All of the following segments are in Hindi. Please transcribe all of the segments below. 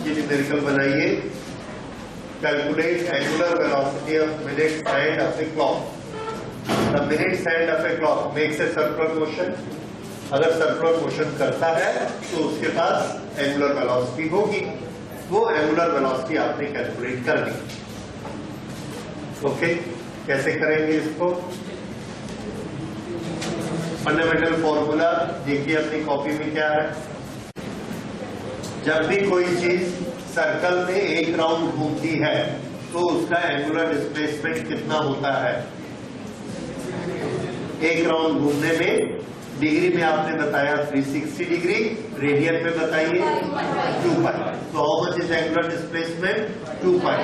ये न्यूमेरिकल बनाइए। Calculate angular velocity of minute hand of a clock. The minute hand of a clock makes a circular motion. अगर सर्कुलर मोशन करता है तो उसके पास एंगुलर वेलोसिटी होगी। वो एंगुलर वेलोसिटी आपने कैलकुलेट करनी। ओके, कैसे करेंगे इसको? फंडामेंटल फॉर्मूला देखिए अपनी कॉपी में क्या है। जब भी कोई चीज सर्कल में एक राउंड घूमती है तो उसका एंगुलर डिस्प्लेसमेंट कितना होता है? एक राउंड घूमने में डिग्री में आपने बताया 360 डिग्री, रेडियन में बताइए 2 पाई। तो how much is angular displacement? 2 पाई।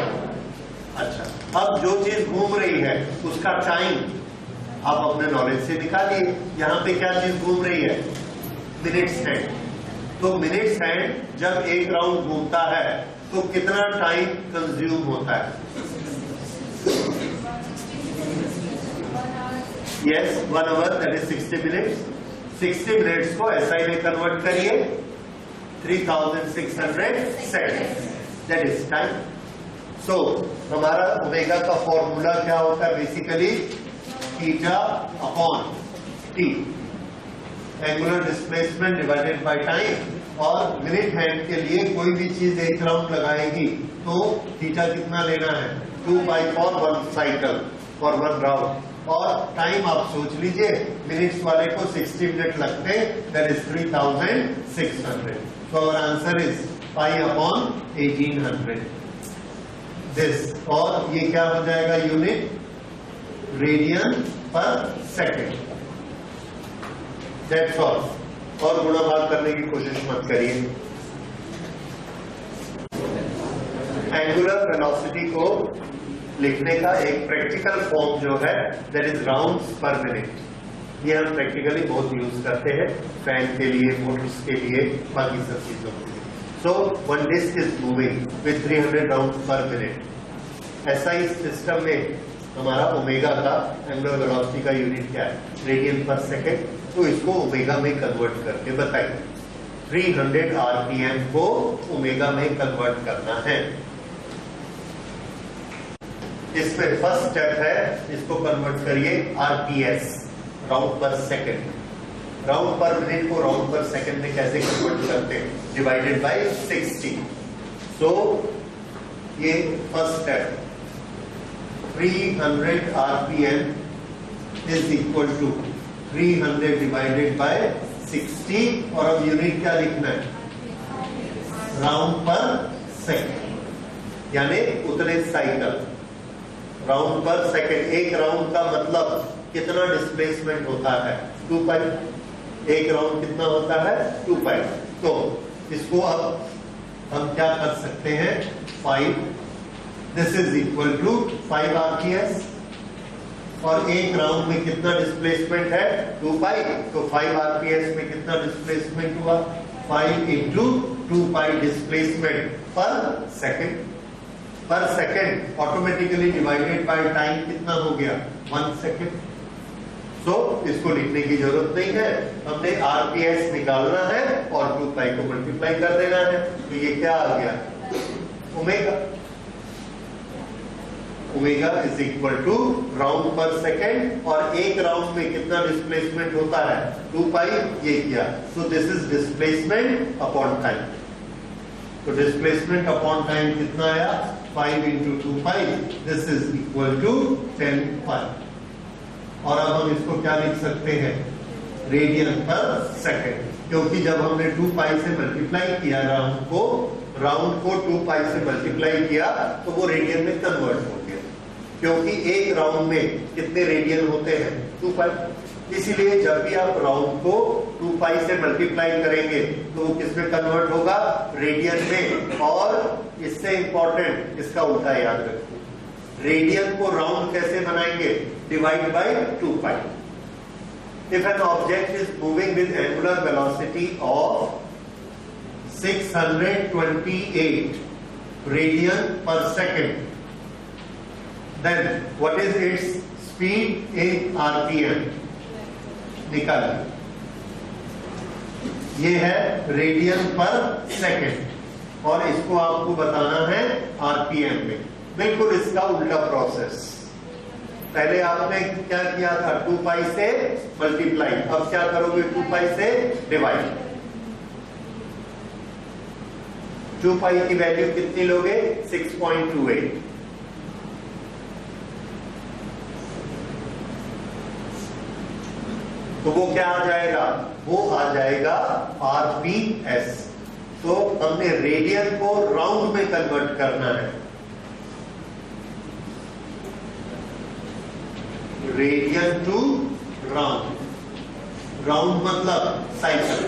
अच्छा, अब जो चीज घूम रही है उसका टाइम आप अपने नॉलेज से निकालिए। यहाँ पे क्या चीज घूम रही है? Minutes hand. तो मिनट्स हैंड जब एक राउंड घूमता है तो कितना टाइम कंज्यूम होता है? Yes, 1 hour, that is 60 minutes. 60 minutes को SI में कन्वर्ट करिए, 3600 second, that is time. So हमारा ओमेगा का फॉर्मूला क्या होता है? Basically theta upon t, angular displacement divided by time. और मिनट हैंड के लिए कोई भी चीज एक राउंड लगाएगी तो थीटा कितना लेना है? 2 पाई फॉर 1 साइकिल, फॉर 1 राउंड। और टाइम आप सोच लीजिए, मिनट्स वाले को 60 मिनट लगते, दैट इज 3600। तो our answer is pi upon 1800 this. और ये क्या हो जाएगा? Unit radian per second. That's all. और गुणा भाग करने की कोशिश मत करिए। एंगुलर वेलोसिटी को लिखने का एक प्रैक्टिकल फॉर्म जो है, that is rounds per minute. ये हम प्रैक्टिकली बहुत यूज करते हैं, फैन के लिए, मोटर्स के लिए, बाकी सब चीजों के लिए। So one disc is moving with 300 rounds per minute. ऐसा ही सिस्टम में हमारा ओमेगा का एंगुलर वेलोसिटी का यूनिट क्या है? Radian per second. तो इसको ओमेगा में कन्वर्ट करके बताइए। 300 RPM को ओमेगा में कन्वर्ट करना है। इसमें फर्स्ट स्टेप है, इसको कन्वर्ट करिए RPS, round per second. Round per minute को राउंड पर सेकेंड में कैसे कन्वर्ट करते हैं? Divided by 60। सो ये first step, 300 RPM is equal to 300 divided by 60। और अब यूनिट क्या लिखना है? राउंड पर सेकेंड, यानी उतने साइकिल। राउंड पर सेकेंड, एक राउंड का मतलब कितना डिस्प्लेसमेंट होता है? 2 पाई। एक राउंड कितना होता है? 2 पाई। तो इसको अब हम क्या कर सकते हैं? 5, this is equal to 5 RPS। और एक राउंड में कितना डिस्प्लेसमेंट है? 2 पाई। तो 5 RPS में कितना डिस्प्लेसमेंट हुआ? 5 इंटू 2 पाई डिस्प्लेसमेंट पर second. Per second automatically divided by time कितना हो गया? 1 सेकेंड। सो इसको लिखने की जरूरत नहीं है, हमने RPS निकालना है और 2 पाई को मल्टीप्लाई कर देना है। तो ये क्या आ गया? Omega. Omega is equal to round per second. और एक राउंड में कितना डिस्प्लेसमेंट होता है? 2 पाई। ये किया। So this is displacement upon time. तो डिस्प्लेसमेंट अपॉन टाइम कितना आया? 5 into 2 pi, this is equal to 10 pi. और अब हम इसको क्या लिख सकते हैं? Radian per second. क्योंकि जब हमने 2 पाई से मल्टीप्लाई किया राउंड को 2 पाई से मल्टीप्लाई किया तो वो रेडियन में कन्वर्ट हो गया। क्योंकि एक राउंड में कितने रेडियन होते हैं? 2 पाई। इसीलिए जब भी आप राउंड को 2 पाई से मल्टीप्लाई करेंगे तो वो किसमें कन्वर्ट होगा? रेडियन में। और इससे इंपॉर्टेंट, इसका उल्टा याद रखो, रेडियन को राउंड कैसे बनाएंगे? Divide by 2 pi. If an object is moving with angular velocity of 628 radian per second, then what is its speed in RPM? निकालिए। ये है रेडियन पर सेकेंड। और इसको आपको बताना है आरपीएम में। बिल्कुल इसका उल्टा प्रोसेस। पहले आपने क्या किया था, 2 पाई से मल्टीप्लाई, अब क्या करोगे, 2 पाई से डिवाइड। 2 पाई की वैल्यू कितनी लोगे, 6.28। तो वो क्या आ जाएगा, वो आ जाएगा आरपीएस। तो हमने रेडियन को राउंड में कन्वर्ट करना है, रेडियन टू राउंड। राउंड मतलब साइकिल।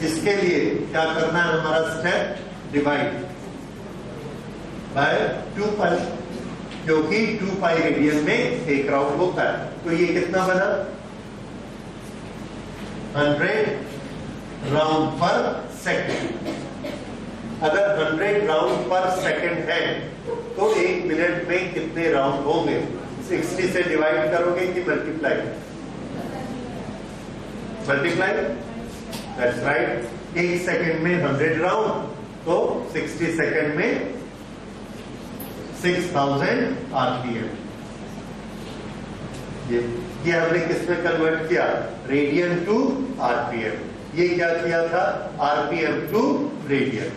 इसके लिए क्या करना है, हमारा स्टेप डिवाइड बाय 2 पाई, क्योंकि 2 पाई रेडियन में एक राउंड होता है। तो ये कितना बना, 100 राउंड पर सेकंड। अगर 100 राउंड पर सेकंड है तो 1 मिनट में कितने राउंड होंगे, 60 से डिवाइड करोगे कि multiply, multiply, that's right. 1 second में 100 राउंड, तो 60 सेकंड में 6000 आरपीएम। ये हमने किसमें कन्वर्ट किया, रेडियन टू आरपीएम। ये क्या किया था, आरपीएम टू रेडियन।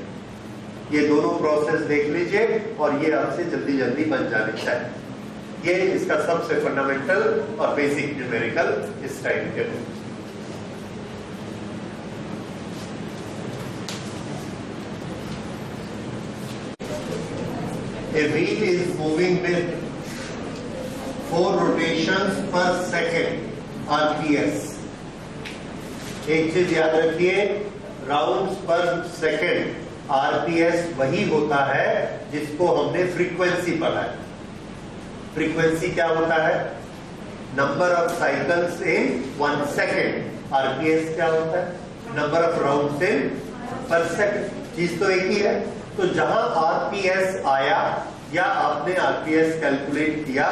ये दोनों प्रोसेस देख लीजिए और ये आपसे जल्दी जल्दी बन जानी चाहिए। ये इसका सबसे फंडामेंटल और बेसिक न्यूमेरिकल इस टाइम के। A wheel is moving with 4 rotations per second, RPS। एक चीज याद रखिए, राउंड्स पर सेकेंड, आरपीएस वही होता है जिसको हमने फ्रीक्वेंसी पढ़ा है। फ्रीक्वेंसी क्या होता है, number of cycles in 1 second. RPS क्या होता है, नंबर ऑफ राउंड्स इन पर सेकेंड। चीज तो एक ही है। तो जहां आरपीएस आया या आपने आरपीएस कैलकुलेट किया,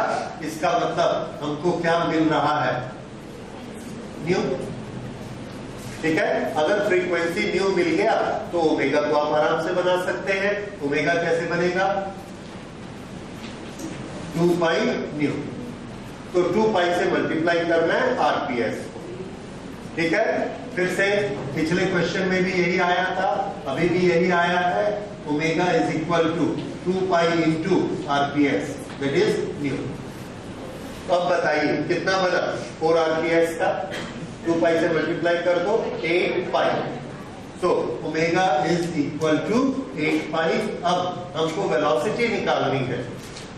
इसका मतलब हमको क्या मिल रहा है, न्यू। ठीक है, अगर फ्रीक्वेंसी न्यू मिल गया तो ओमेगा को आप आराम से बना सकते हैं। ओमेगा कैसे बनेगा, 2 पाई न्यू। तो 2 पाई से मल्टीप्लाई करना है आरपीएस। ठीक है, फिर से पिछले क्वेश्चन में भी यही आया था, अभी भी यही आया है। Omega is equal to 2 pi into RPS, that is nu. अब बताइए कितना बना 4 आरपीएस का, 2 पाई से मल्टीप्लाई कर दो, 8 पाई। तो ओमेगा इज इक्वल टू 8 पाई। अब हमको वेलोसिटी निकालनी है।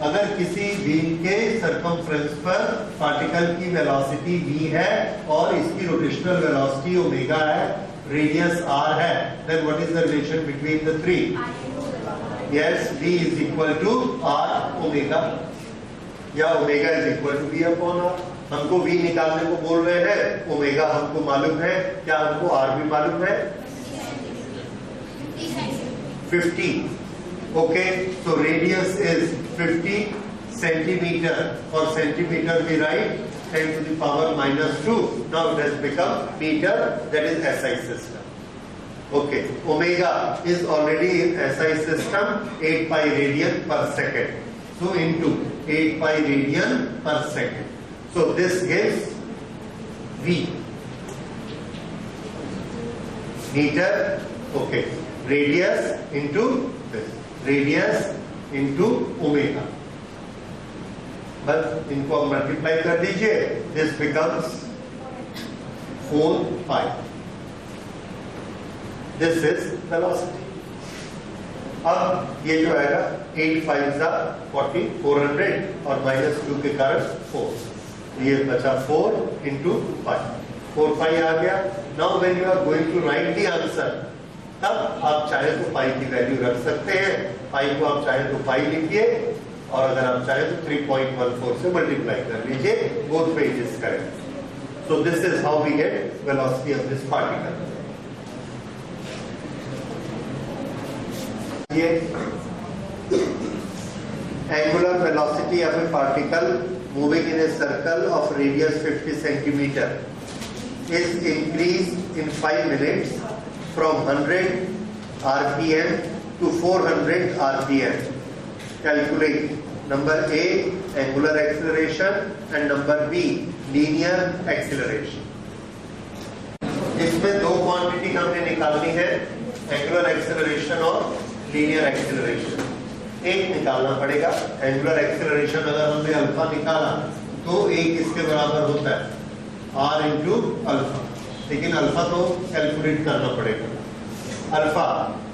अगर किसी व्हील के सरकमफ्रेंस पर पार्टिकल की वेलोसिटी v है और इसकी रोटेशनल वेलोसिटी ओमेगा है, रेडियस r है, then what is the relation between the three? Yes, v is equal to r omega, या omega is equal to v upon r। हमको v निकालने को बोल रहे हैं, ओमेगा हमको मालूम है, क्या हमको r भी मालूम है? 50। Okay, so radius is 50 centimeter, or centimeter we write 10 to the power minus 2. Now it has become meter, that is SI system. Okay, omega is already in SI system, 8 pi radian per second. So into 8 pi radian per second. So this gives V meter. Okay, radius into this, radius into omega. बस इनको आप मल्टीप्लाई कर दीजिए, this becomes 4 pi. This is velocity. अब ये जो आएगा 8 5 जा 40, 400 और -2 के कारण 4, ये बचा 4 इंटू पाई, 4 पाई आ गया। Now when you are going to write the answer, तब आप चाहे तो पाई की वैल्यू रख सकते हैं। पाई को आप चाहे तो पाई लिखिए, और अगर आप चाहे तो 3.14 से मल्टीप्लाई कर लीजिए, बोथ पे it is correct. So this is how we get velocity of this particle. ये angular velocity of a particle moving in a circle of radius 50 centimetre is increased in 5 minutes from 100 RPM to 400 RPM. Calculate number A angular acceleration and number B linear acceleration. इसमें दो क्वांटिटी हमने निकालनी है, एंगुलर एक्सेलरेशन और लीनियर एक्सेलरेशन. एक निकालना पड़ेगा. एंगुलर एक्सेलरेशन अगर हमने अल्फा निकाला तो एक इसके बराबर होता है r इंटू अल्फा. लेकिन अल्फा तो कैलकुलेट करना पड़ेगा. अल्फा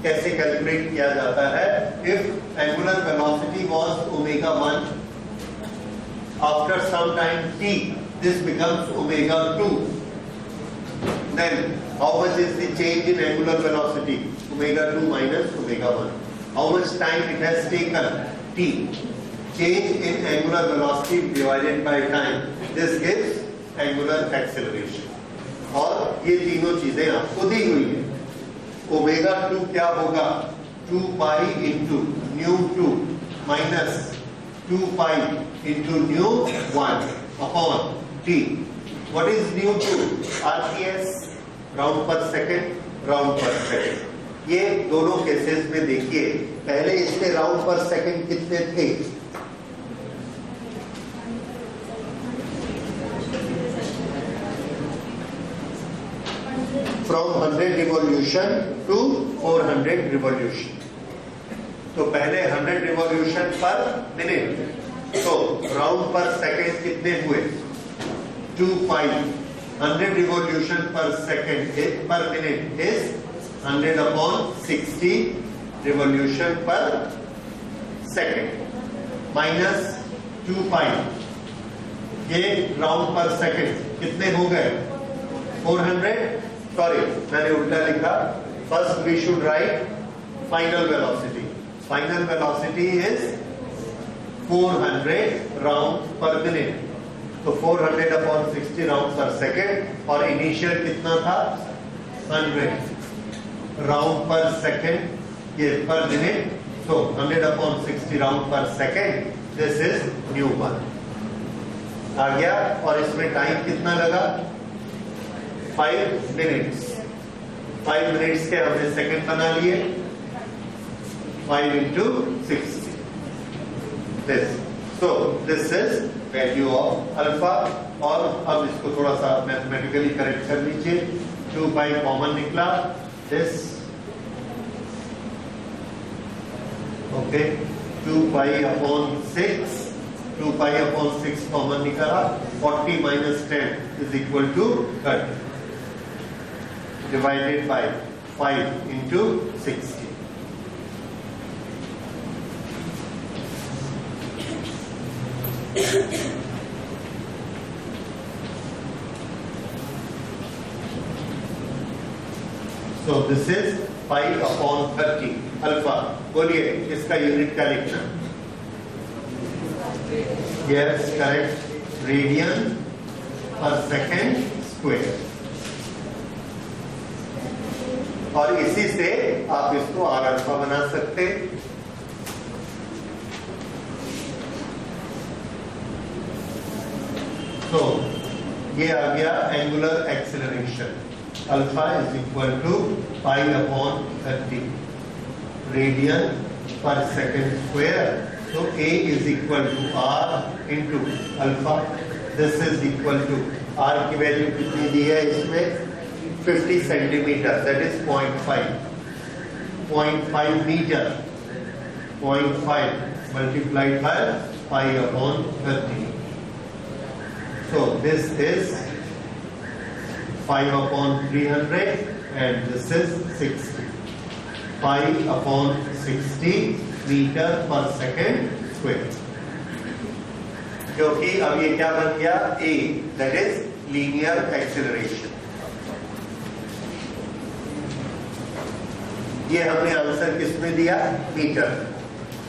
कैसे कैलकुलेट किया जाता है? If angular velocity was omega 1, after some time t this becomes omega 2. Then how much is the change in angular velocity? Omega 2 minus omega 1. How much time it has taken? T. Change in angular velocity divided by time. This gives angular acceleration. और ये तीनों चीजें आपको दी हुई है. ओमेगा 2 क्या होगा? 2 pi into new 2 minus 2 pi into new 1 upon t. What is new 2? RPS, round per second, round per second. ये दोनों केसेस में देखिए, पहले इसके राउंड पर सेकेंड कितने थे? From 100 revolution to 400 revolution. तो पहले 100 revolution पर मिनट, तो राउंड पर सेकेंड कितने हुए? 2 पाई. 100 revolution per second per minute is 100 upon 60 revolution per second minus 2 pi. ये राउंड पर सेकेंड कितने हो गए? 400. सॉरी, मैंने उल्टा लिखा. First we should write final velocity. Final velocity is 400 round per minute. तो 400 अपॉन 60 राउंड पर सेकेंड और इनिशियल कितना था? 100 राउंड पर सेकेंड, ये पर मिनट. तो 100 upon 60 round per second. This is new 1 आ गया. और इसमें टाइम कितना लगा? 5 मिनट्स. 5 मिनट्स के हमने सेकेंड बना लिए. 5 into 60. This. So this is value of alpha. और अब इसको थोड़ा सा मैथमेटिकली करेक्ट कर लीजिए. 2 पाई कॉमन निकला. this okay 2 pi upon 6. 2 pi upon 6 common निकला. 40 minus 10 is equal to 30 divided by 5 into 60. So this is 5 upon 30 alpha. बोलिए इसका यूनिट क्या लिखना? Yes, correct. Radian per second square. और इसी से आप इसको आर अल्फा बना सकते. तो ये आ गया angular acceleration. Alpha is equal to pi upon 30 radian per second square. तो a is equal to r into alpha. This is equal to r की वैल्यू कितनी दी है इसमें? 50 centimetre. That is 0.5. 0.5 metre. 0.5 multiplied by pi upon 30. So this is 5 upon 300 and this is 60. 5 upon 60 metre per second square. क्योंकि अब ये क्या बन गया? A, that is linear acceleration. ये हमने आंसर किसमें दिया? मीटर.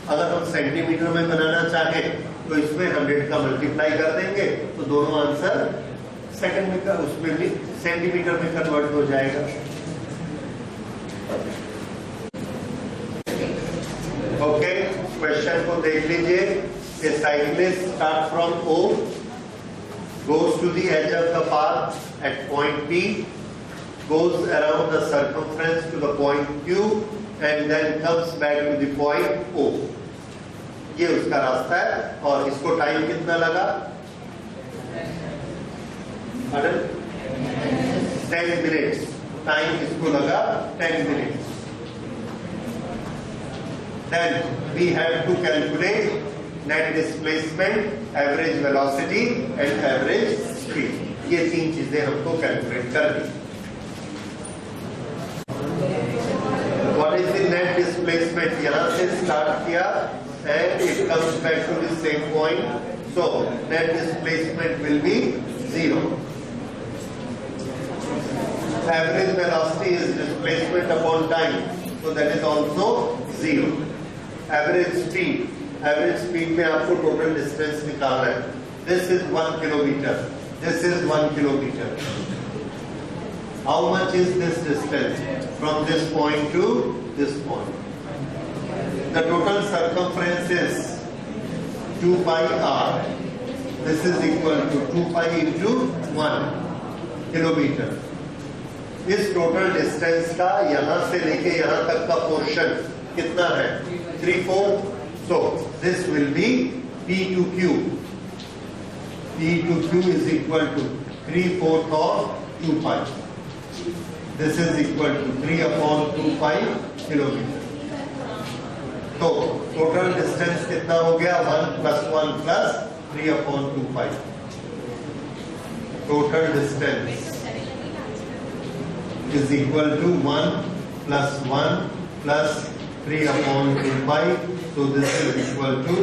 अगर हम सेंटीमीटर में बनाना चाहें तो इसमें 100 का मल्टीप्लाई कर देंगे तो दोनों आंसर सेकंड में उसमें भी सेंटीमीटर में कन्वर्ट हो जाएगा. ओके, क्वेश्चन को देख लीजिए. A cyclist starts from O, goes to the edge of the path at point P, goes around the circumference to the point Q and then comes back to the point O. ये उसका रास्ता है और इसको टाइम कितना लगा? 10 minutes. टाइम इसको लगा 10 minutes. Then we have to calculate net displacement, average velocity and average speed. ये 3 चीजें हमको कैलकुलेट करनी. What is the net displacement? यहाँ से स्टार्ट किया and it comes back to the same point. So net displacement will be 0. Average velocity is displacement upon time, so that is also 0. Average speed में आपको total distance निकालना है. This is 1 kilometer. This is 1 kilometer. How much is this distance from this point to this point? The total circumference is 2 pi r. This is equal to 2 pi into 1 kilometer. इस टोटल डिस्टेंस का यहाँ से लेके यहाँ तक का पोर्शन कितना है? 3/4. So this will be P to Q. P to Q is equal to 3/4 of 2 pi. This is equal to 3/2 pi kilometer. तो टोटल डिस्टेंस कितना हो गया? 1 + 1 + 3/2 pi. Total distance is equal to 1 + 1 + 3/2 pi. So this is equal to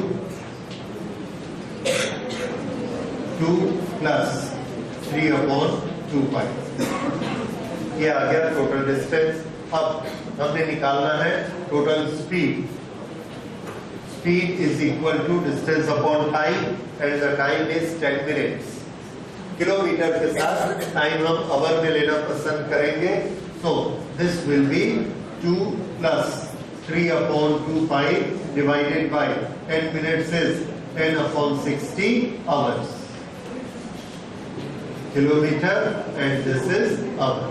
2 + 3/2 pi. ये आ गया टोटल डिस्टेंस. अब हमने निकालना है total speed. Speed is equal to distance upon time and the time is 10 minutes. Kilometre के साथ टाइम हम आवर में लेना पसंद करेंगे. So this will be 2 + 3/2 pi divided by 10 minutes is 10/60 hours. Kilometer and this is hour.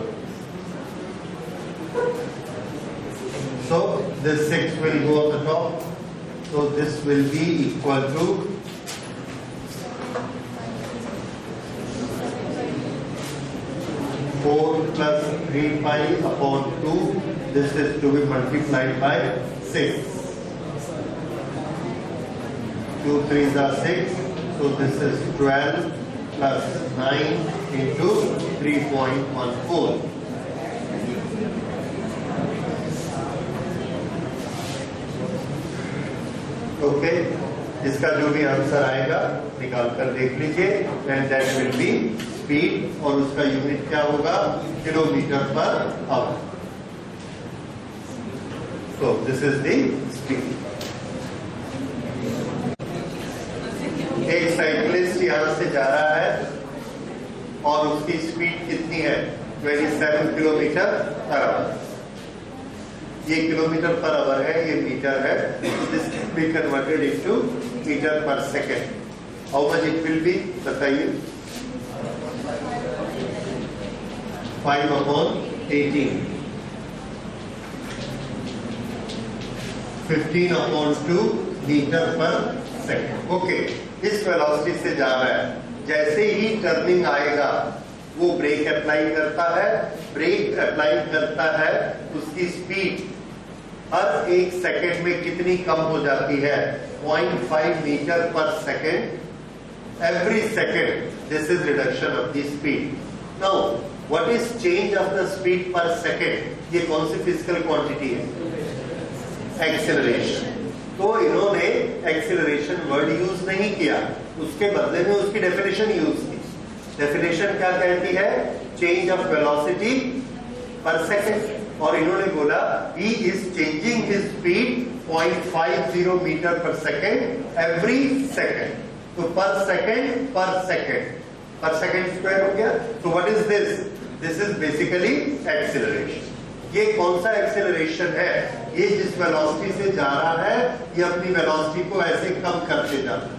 So this 6 will go on the top. So this will be equal to 4 + 3 pi upon 2. This is to be multiplied by 6. 2 3s are 6. So this is 12 + 9 into 3.14. Okay, इसका जो भी आंसर आएगा निकाल कर देख लीजिए. And that will B speed और उसका यूनिट क्या होगा? Kilometre per hour. So this is the speed. एक साइकिलिस्ट यहां से जा रहा है और उसकी स्पीड कितनी है? 27 किलोमीटर पर आवर. ये किलोमीटर पर आवर है, ये मीटर है. This be converted into metre per second. How much it will be? बताइए. 5/18. 15/2 मीटर पर सेकेंड. ओके, इस वेलोसिटी से जा रहा है. जैसे ही टर्निंग आएगा वो ब्रेक अप्लाई करता है. ब्रेक अप्लाई करता है, उसकी स्पीड हर 1 सेकेंड में कितनी कम हो जाती है? 0.5 metre per second every second. This is reduction of the speed. Now what is change of the speed पर सेकेंड? ये कौन सी फिजिकल क्वांटिटी है? एक्सेलरेशन. तो इन्होंने एक्सेलरेशन वर्ड यूज नहीं किया, उसके बदले में उसकी डेफिनेशन यूज की. डेफिनेशन क्या कहती है? Change of velocity per second. और इन्होंने बोला he is changing his speed 0.50 meter per second every second. तो per second per second square हो गया. तो what is this? This is basically acceleration. ये कौन सा एक्सेलरेशन है? ये जिस वेलोसिटी से जा रहा है ये अपनी वेलोसिटी को ऐसे कम करते जाता है.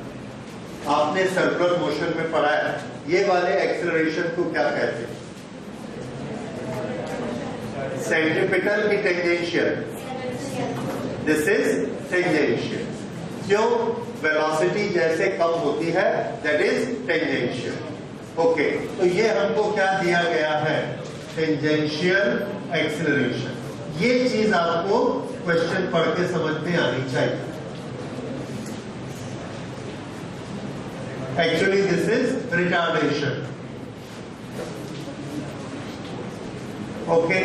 आपने सर्कुलर मोशन में पढ़ा है. ये वाले एक्सेलरेशन को क्या कहते हैं? सेंट्रीपिटल की टेंजेंशियल. This is tangential. क्यों? वेलोसिटी जैसे कम होती है, दैट इज टेंजेंशियल। ओके, तो ये हमको क्या दिया गया है? Tangential acceleration. ये चीज आपको क्वेश्चन पढ़ के समझ में आनी चाहिए। Actually this is retardation. Okay,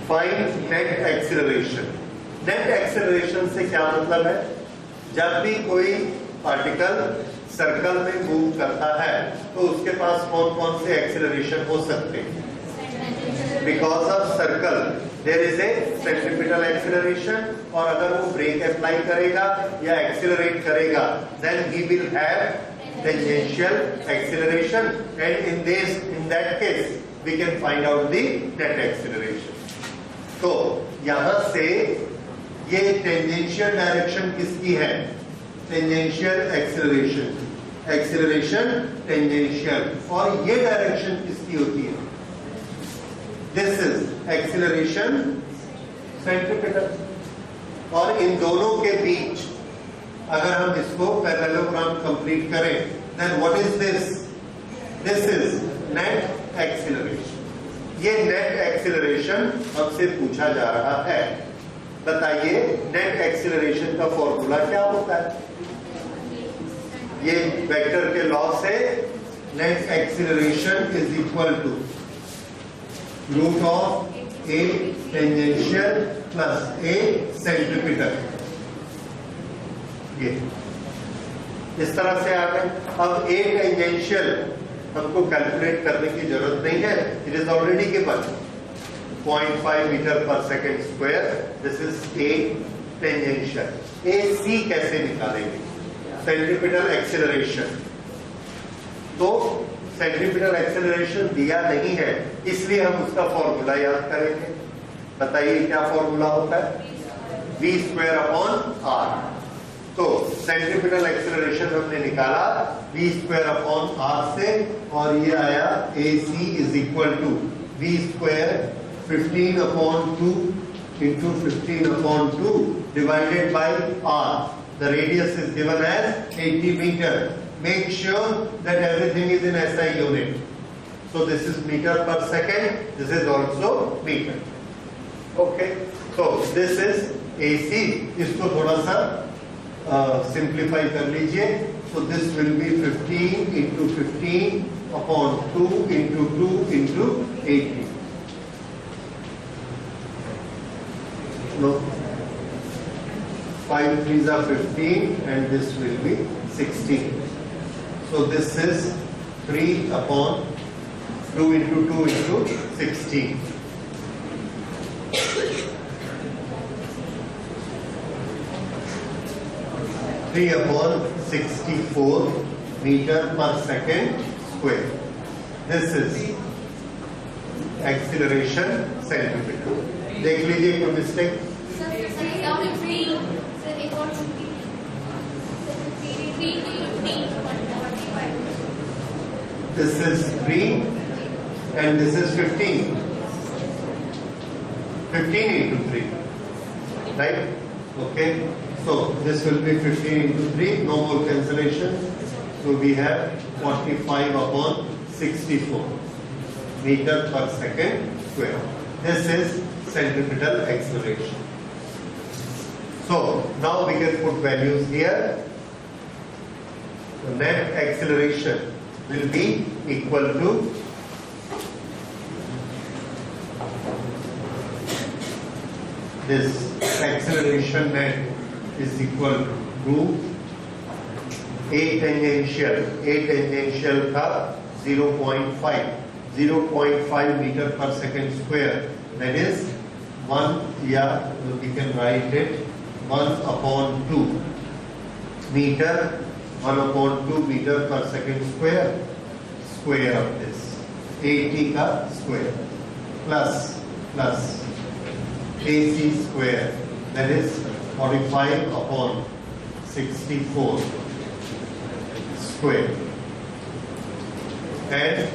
find net acceleration. Net acceleration से क्या मतलब है? जब भी कोई पार्टिकल सर्कल में मूव करता है तो उसके पास कौन कौन से एक्सीलरेशन हो सकते हैं? Because of circle there is a centripetal acceleration, और अगर वो ब्रेक अप्लाई करेगा या एक्सीलरेट करेगा then he will have tangential acceleration, and in that case we can find out the net acceleration. तो यहां से ये टेंजेंशियल डायरेक्शन किसकी है? टेंजेंशियल एक्सीलरेशन, एक्सीलरेशन टेंजेंशियल, और ये डायरेक्शन किसकी होती है? This is acceleration centripetal. और इन दोनों के बीच अगर हम इसको पैरेललोग्राम कंप्लीट करें then what is this? This is net acceleration. ये नेट एक्सीलरेशन हमसे पूछा जा रहा है। बताइए नेट एक्सीलरेशन का फॉर्मूला क्या होता है? ये वेक्टर के लॉ से net acceleration is equal to root of a tangential plus a centripetal. ये इस तरह से आ गए। अब ए टेंजेंशियल हमको कैलकुलेट करने की जरूरत नहीं है, it is already given 0.5 metre per second square. This is a tangential. A c कैसे निकालेंगे? Centripetal acceleration. तो सेंट्रीपिटल एक्सीलरेशन दिया नहीं है, इसलिए हम उसका फॉर्मूला याद करेंगे। बताइए क्या फॉर्मूला होता है? v square upon r. तो सेंट्रीपिटल एक्सीलरेशन हमने निकाला v स्क्वायर अपॉन आर से, और ये आया a c is equal to v square 15 upon 2 into 15 upon 2 divided by r. The radius is given as 80 meter. Make sure that everything is in SI unit. So this is meter per second. This is also meter. Okay. So this is AC. इसको थोड़ा सा simplify कर लीजिए. So this will be 15 into 15 upon 2 into 2 into 80. No. 5 3s are 15 and this will be 16. So this is 3 upon 2 into 2 into 16. Three upon 64 meter per second square. This is acceleration centripetal. देख लीजिए कोई mistake? This is 3 and this is 15. 15 into 3, right? Okay. So this will be 15 into 3. No more cancellation. So we have 45 upon 64 meter per second square. This is centripetal acceleration. So now we can put values here. The net acceleration will be equal to this acceleration net is equal to A tangential का 0.5 meter per second square, that is 1, yeah, we can write it 1 upon 2 meter, 1 upon 2 meter per second square of this 80 का square plus AC square, that is 45 upon 64 square, and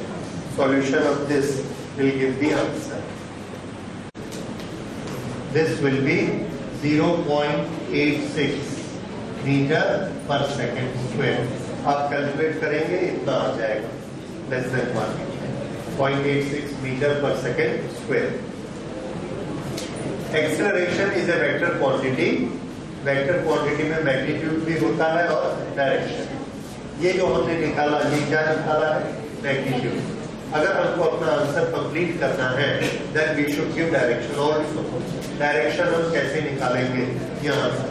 solution of this will give the answer. This will be 0.86 metre per second square. आप कैलकुलेट करेंगे इतना आ जाएगा, less than 1.86 metre per second square. Acceleration is a vector quantity. Vector quantity में मैग्नीट्यूड भी होता है और डायरेक्शन। ये जो हमने निकाला, ये क्या निकाला है? मैग्नीट्यूड। अगर हमको अपना आंसर कंप्लीट करना है then we should give direction also. Direction हम कैसे निकालेंगे? यहाँ से।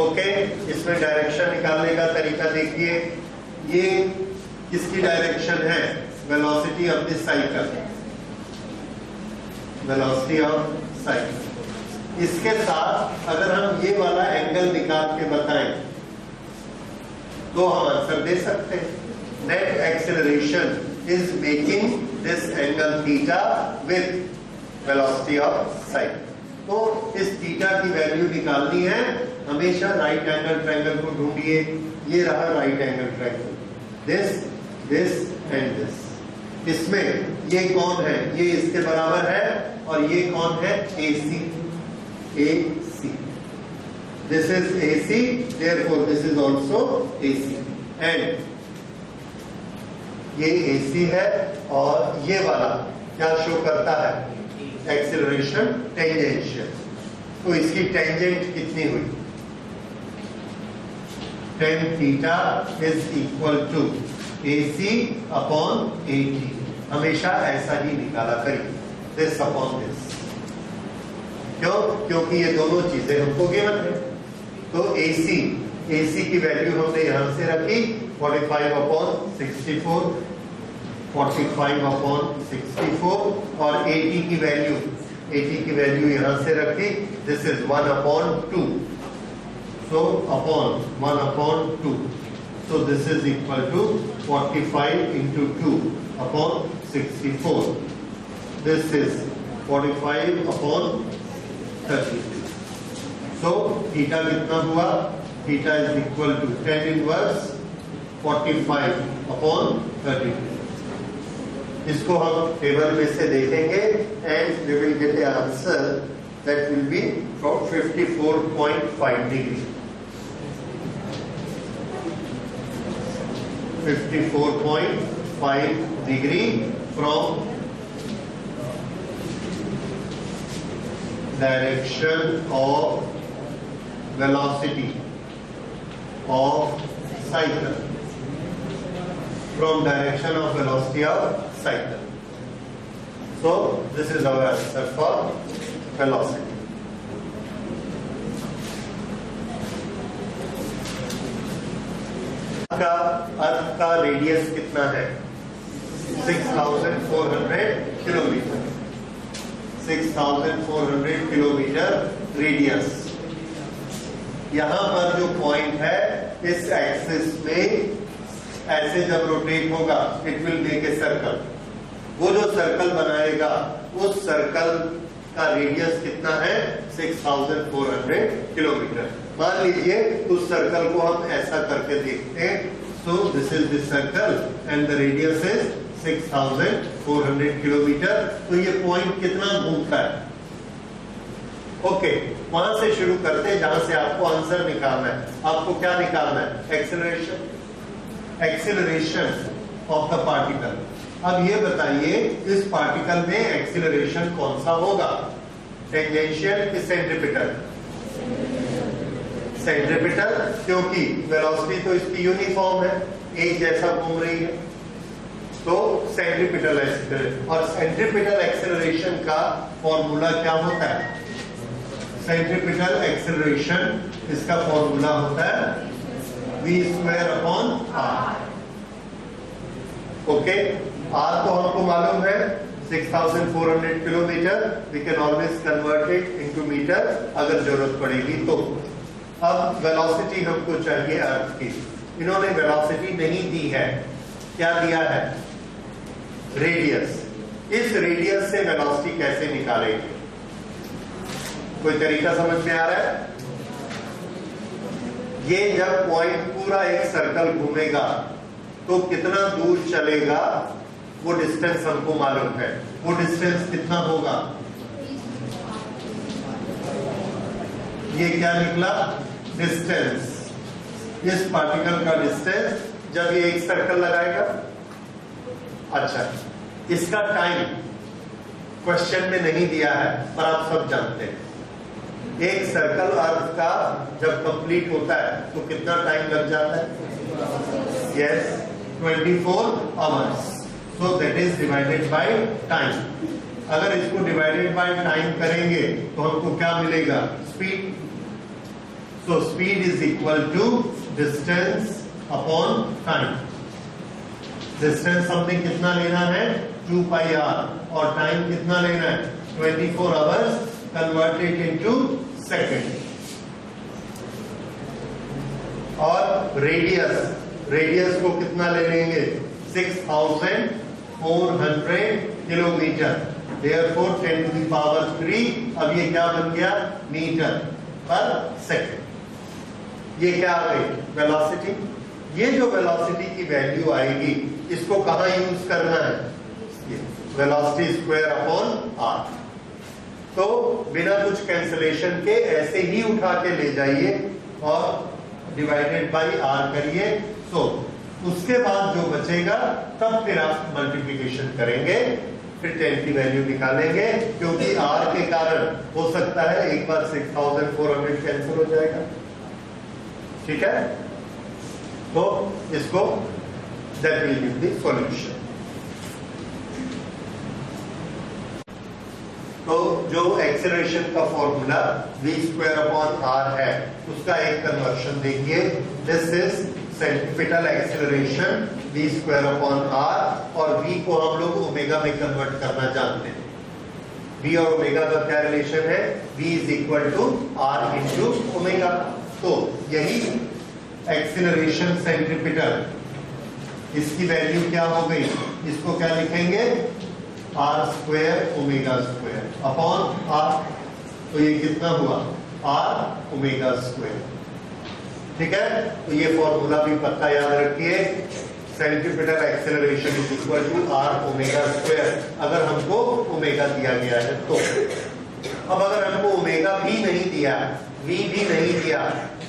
ओके, इसमें डायरेक्शन निकालने का तरीका देखिए। ये किसकी डायरेक्शन है? Velocity of the cycle. Velocity of cycle. इसके साथ अगर हम ये वाला एंगल निकाल के बताएं तो हम आंसर दे सकते हैं। Net acceleration is making this angle theta with velocity of cycle. तो इस थीटा की वैल्यू निकालनी है। हमेशा राइट एंगल ट्रायंगल को ढूंढिए। ये रहा right angle triangle, this this and this. इसमें ये कौन है? ये इसके बराबर है और ये कौन है? AC। AC, this is AC, therefore this is also AC, and ये AC है और ये वाला क्या शो करता है? Acceleration tangential. तो इसकी टेंजेंट कितनी हुई? tan theta is equal to AC upon AT। हमेशा ऐसा ही निकाला करिए, दिस अपॉन दिस। क्यों? क्योंकि ये दोनों चीजें हमको गिवन है। तो AC की वैल्यू हमने यहां से रखी 45 अपॉन 64, 45 अपॉन 64 और AT की वैल्यू यहां से रखी, this is 1 upon 2। So upon 1 upon 2, so this is equal to 45 into 2 upon 64। This is 45 upon 32। So theta कितना हुआ? Theta is equal to tan inverse 45 upon 32। इसको हम टेबल में से देखेंगे and we will get a answer that will be 54.5 degree. 54.5 degree from direction of velocity of cycle, from direction of velocity of cycle. So this is our answer for velocity. अर्थ का रेडियस कितना है? 6400 किलोमीटर। 6400 kilometre radius. यहां पर जो पॉइंट है इस एक्सिस में ऐसे जब रोटेट होगा it will make a circle. वो जो सर्कल बनाएगा उस सर्कल का रेडियस कितना है? 6400 किलोमीटर। मान लीजिए उस सर्कल को हम ऐसा करके देखते हैं। सो this is the circle and the radius is 6400 kilometre. तो ये पॉइंट कितना घूमता है? ओके, वहां से शुरू करते हैं जहां से आपको आंसर निकालना है। आपको क्या निकालना है? Acceleration of the particle. अब ये बताइए इस पार्टिकल में एक्सेलरेशन कौन सा होगा? टेंजेंशियल कि सेंट्रीपिटल? सेंट्रीपिटल, क्योंकि वेलोसिटी तो इसकी यूनिफॉर्म है, एक जैसा घूम रही है। तो सेंट्रीपिटल एक्सेलरेशन। और सेंट्रीपिटल एक्सेलरेशन का फॉर्मूला क्या होता है? सेंट्रीपिटल एक्सेलरेशन इसका फॉर्मूला होता है v² upon r। Okay, r तो हमको मालूम है 6400 kilometre. We can always convert it into metre अगर जरूरत पड़ेगी तो। अब वेलोसिटी हमको चाहिए अर्थ की। इन्होंने वेलोसिटी नहीं दी है, क्या दिया है? रेडियस। इस रेडियस से वेलोसिटी कैसे निकालेंगे? कोई तरीका समझ में आ रहा है? ये जब पॉइंट पूरा एक सर्कल घूमेगा तो कितना दूर चलेगा वो डिस्टेंस हमको मालूम है। वो डिस्टेंस कितना होगा? ये क्या निकला? डिस्टेंस। इस पार्टिकल का डिस्टेंस जब ये एक सर्कल लगाएगा। अच्छा, इसका टाइम क्वेश्चन में नहीं दिया है पर आप सब जानते हैं, एक सर्कल अर्थ का जब कंप्लीट होता है तो कितना टाइम लग जाता है? Yes, 24 hours. So that is divided by time. अगर इसको डिवाइडेड बाय टाइम करेंगे तो हमको क्या मिलेगा? Speed. So speed is equal to distance upon time. Distance हमने कितना लेना है? 2 पाई आर, और टाइम कितना लेना है? 24 आवर्स कन्वर्टेड इनटू सेकेंड। और रेडियस को कितना ले लेंगे? 6400 kilometre. Therefore 10 to the power 3, अब ये क्या बन गया? Metre per second. ये क्या आ गई? वेलोसिटी। ये जो वेलोसिटी की वैल्यू आएगी इसको कहां यूज करना है? Velocity square upon r. तो बिना कुछ कैंसलेशन के ऐसे ही उठा के ले जाइए और डिवाइडेड बाय आर करिए। सो उसके बाद जो बचेगा तब फिर आप मल्टीप्लिकेशन करेंगे, फिर 10 की वैल्यू निकालेंगे, क्योंकि आर के कारण हो सकता है एक बार 6400 कैंसिल हो जाएगा। ठीक है, तो इसको that will give the solution. तो जो एक्सेलरेशन का formula v square upon r है उसका एक कन्वर्शन देखिए। This is centripetal acceleration v square upon r, और v को हम लोग ओमेगा में कन्वर्ट करना जानते हैं। v और ओमेगा का क्या रिलेशन है? v is equal to r into omega. तो यही एक्सेलरेशन सेंट्रीपिटल, इसकी वैल्यू क्या हो गई? इसको क्या लिखेंगे? R square omega square upon r. तो ये कितना हुआ? R omega square. ठीक है, तो ये फॉर्मूला भी पक्का याद रखिए। Centripetal acceleration is equal to r omega square, अगर हमको ओमेगा दिया गया है तो। अब अगर हमको ओमेगा भी नहीं दिया, वी भी नहीं दिया,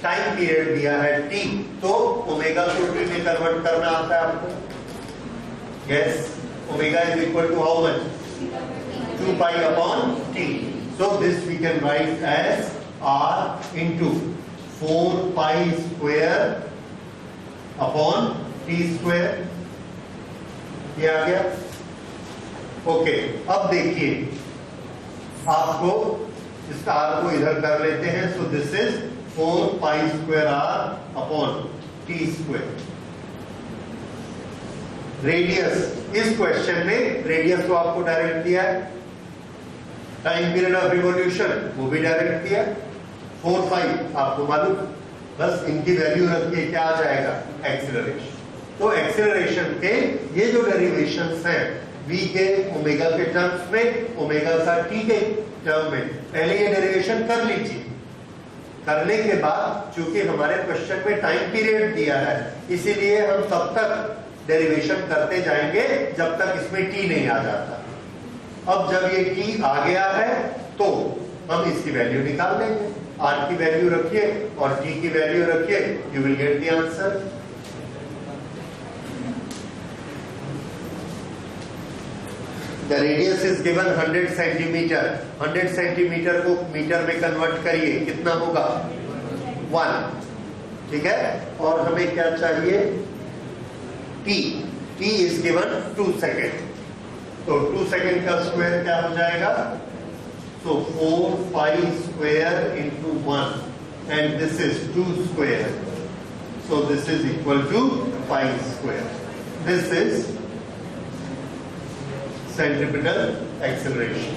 टाइम पीरियड दिया है टी, तो ओमेगा को टी में कन्वर्ट करना आता है आपको? Yes, omega is equal to how much? 2 pi upon t. So this we can write as r into 4 pi square upon t square. ये आ गया। ओके, अब देखिए आपको इसका r को इधर कर लेते हैं। सो this is 4 pi square r upon t square. Radius, इस क्वेश्चन में रेडियस तो आपको डायरेक्ट दिया है, टाइम पीरियड ऑफ रिवॉल्यूशन वो भी डायरेक्ट दिया, 4 5 आपको मालूम, बस इनकी वैल्यू रख के क्या आ जाएगा? एक्सेलरेशन। तो एक्सेलरेशन के ये जो डेरिवेशंस हैं v के ओमेगा के टर्म्स में, ओमेगा का t के टर्म में, पहले ये डेरिवेशन कर लीजिए। करने के बाद चूंकि हमारे क्वेश्चन में टाइम पीरियड दिया है, इसीलिए हम तब तक डेरिवेशन करते जाएंगे जब तक इसमें t नहीं आ जाता। अब जब ये t आ गया है तो हम इसकी वैल्यू निकाल लेंगे। r की वैल्यू रखिए और t की वैल्यू रखिए, you will get the answer. The radius is given 100 centimetre. 100 centimetre को मीटर में कन्वर्ट करिए, कितना होगा? 1। ठीक है, और हमें क्या चाहिए? t is given 2 second. तो 2 सेकेंड का स्क्वायर क्या हो जाएगा? So 4 pi square into 1 and this is 2 square. So this is equal to pi square. This is centripetal acceleration.